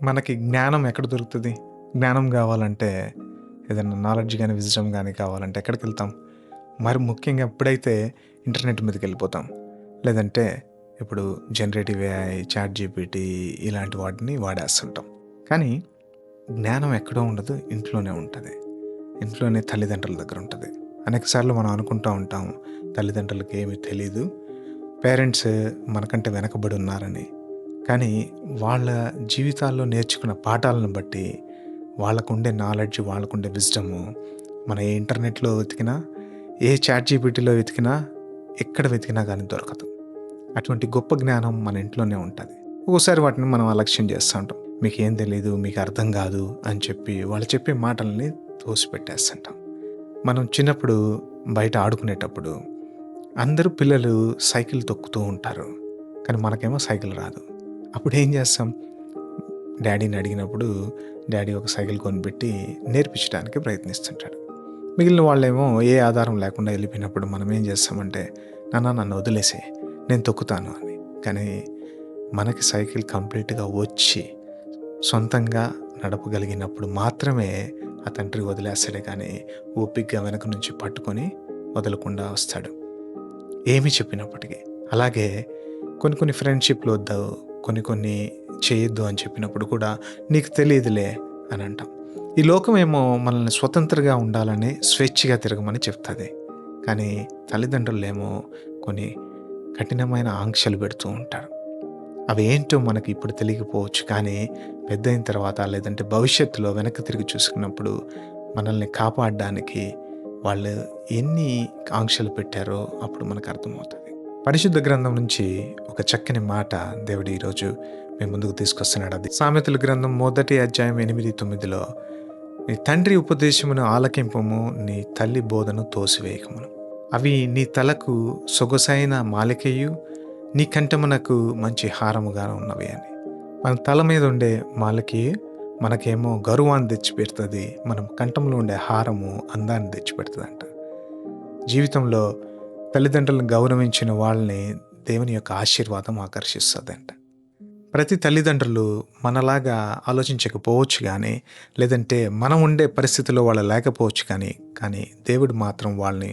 మనకి జ్ఞానం ఎక్కడ దొరుకుతది? జ్ఞానం గావాలంటే ఏదన్నా నాలెడ్జ్ గాని, విజ్డమ్ గాని కావాలంటే ఎక్కడికెళ్తాం? మరి ముఖ్యంగా ఎప్పుడైతే ఇంటర్నెట్ మీదకెళ్ళిపోతాం. లేదంటే ఇప్పుడు జనరేటివ్ ఏఐ, చాట్ జీపీటీ ఇలాంటి వాటిని వాడేస్తుంటాం. కానీ జ్ఞానం ఎక్కడో ఉండదు. ఇంట్లోనే ఉంటది. ఇంట్లోనే తల్లిదండ్రుల దగ్గర ఉంటది. అనేక సార్లు మనం అనుకుంటా ఉంటాం. తల్లిదండ్రులకి ఏమీ తెలీదు. పేరెంట్స్ మనకంటే వెనకబడి ఉన్నారని. కానీ వాళ్ళ జీవితాల్లో నేర్చుకున్న పాఠాలను బట్టి వాళ్ళకుండే నాలెడ్జ్, వాళ్ళకుండే విజ్డము మన ఏ ఇంటర్నెట్‌లో వెతికినా, ఏ చాట్ జీపీటీలో వెతికినా, ఎక్కడ వెతికినా గానీ దొరకదు. అటువంటి గొప్ప జ్ఞానం మన ఇంట్లోనే ఉంటది. ఒక్కోసారి వాటిని మనం అలక్ష్యం చేస్తా ఉంటాం. మీకేం తెలీదు, మీకు అర్థం గాదు అని చెప్పి వాళ్ళు చెప్పే మాటల్ని తోసిపెట్టేస్తుంటాం. మనం చిన్నప్పుడు బయట ఆడుకునేటప్పుడు అందరూ పిల్లలు సైకిల్ తొక్కుతూ ఉంటారు. కానీ మనకేమో సైకిల్ రాదు. అప్పుడేం చేస్తాం? డ్యాడీని అడిగినప్పుడు డ్యాడీ ఒక సైకిల్ కొనిపెట్టి నేర్పించడానికి ప్రయత్నిస్తుంటాడు. మిగిలిన వాళ్ళేమో ఏ ఆధారం లేకుండా వెళ్ళిపోయినప్పుడు మనం ఏం చేస్తామంటే, నాన్న నన్ను వదిలేసేయ్ నేను తొక్కుతాను అని. కానీ మనకి సైకిల్ కంప్లీట్‌గా వచ్చి సొంతంగా నడపగలిగినప్పుడు మాత్రమే ఆ తండ్రి వదిలేస్తాడే కానీ ఓపికగా వెనక నుంచి పట్టుకొని వదలకుండా వస్తాడు. ఏమి చెప్పినప్పటికీ. అలాగే కొన్ని కొన్ని ఫ్రెండ్‌షిప్‌లు వద్దు, కొన్ని చేయొద్దు అని చెప్పినప్పుడు కూడా నీకు తెలీదులే అని అంటాం. ఈ లోకమేమో మనల్ని స్వతంత్రంగా ఉండాలని, స్వేచ్ఛగా తిరగమని చెప్తది. కానీ తల్లిదండ్రులేమో కొన్ని కఠినమైన ఆంక్షలు పెడుతూ ఉంటారు. అవి ఏంటో మనకి ఇప్పుడు తెలియకపోవచ్చు. కానీ పెద్దయిన తర్వాత లేదంటే భవిష్యత్తులో వెనక్కి తిరిగి చూసుకున్నప్పుడు మనల్ని కాపాడడానికి వాళ్ళు ఎన్ని ఆంక్షలు పెట్టారో అప్పుడు మనకు అర్థమవుతది. పరిశుద్ధ గ్రంథం నుంచి ఒక చక్కని మాట దేవుడు ఈరోజు మీ ముందుకు తీసుకొస్తున్నాడు. అది సామెతల గ్రంథం 1 అధ్యాయం 8-9లో నీ తండ్రి ఉపదేశమును ఆలకింపము, నీ తల్లి బోధను తోసివేయకమును. అవి నీ తలకు సొగసైన మాలికయు, నీ కంఠమునకు మంచి హారముగా ఉన్నవి అని. మన తల మీద ఉండే మాలికి మనకేమో గర్వాన్ని తెచ్చిపెడుతుంది. మనం కంఠంలో ఉండే హారము అందాన్ని తెచ్చిపెడుతుందంట. జీవితంలో తల్లిదండ్రులను గౌరవించిన వాళ్ళని దేవుని యొక్క ఆశీర్వాదం ఆకర్షిస్తుందంట. ప్రతి తల్లిదండ్రులు మనలాగా ఆలోచించకపోవచ్చు కానీ, లేదంటే మనం ఉండే పరిస్థితిలో వాళ్ళు లేకపోవచ్చు కానీ దేవుడు మాత్రం వాళ్ళని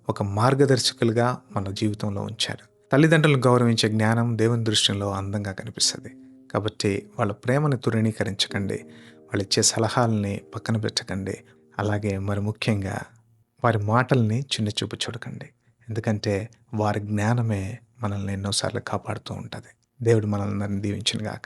ఒక మార్గదర్శకులుగా మన జీవితంలో ఉంచారు. తల్లిదండ్రులను గౌరవించే జ్ఞానం దేవుని దృష్టిలో అందంగా కనిపిస్తుంది. కాబట్టి వాళ్ళ ప్రేమను తృణీకరించకండి. వాళ్ళు ఇచ్చే సలహాలని పక్కన పెట్టకండి. అలాగే మరి ముఖ్యంగా వారి మాటల్ని చిన్న చూపు చూడకండి. ఎందుకంటే వారి జ్ఞానమే మనల్ని ఎన్నోసార్లు కాపాడుతూ ఉంటుంది. దేవుడు మనల్ని దీవించును గాక.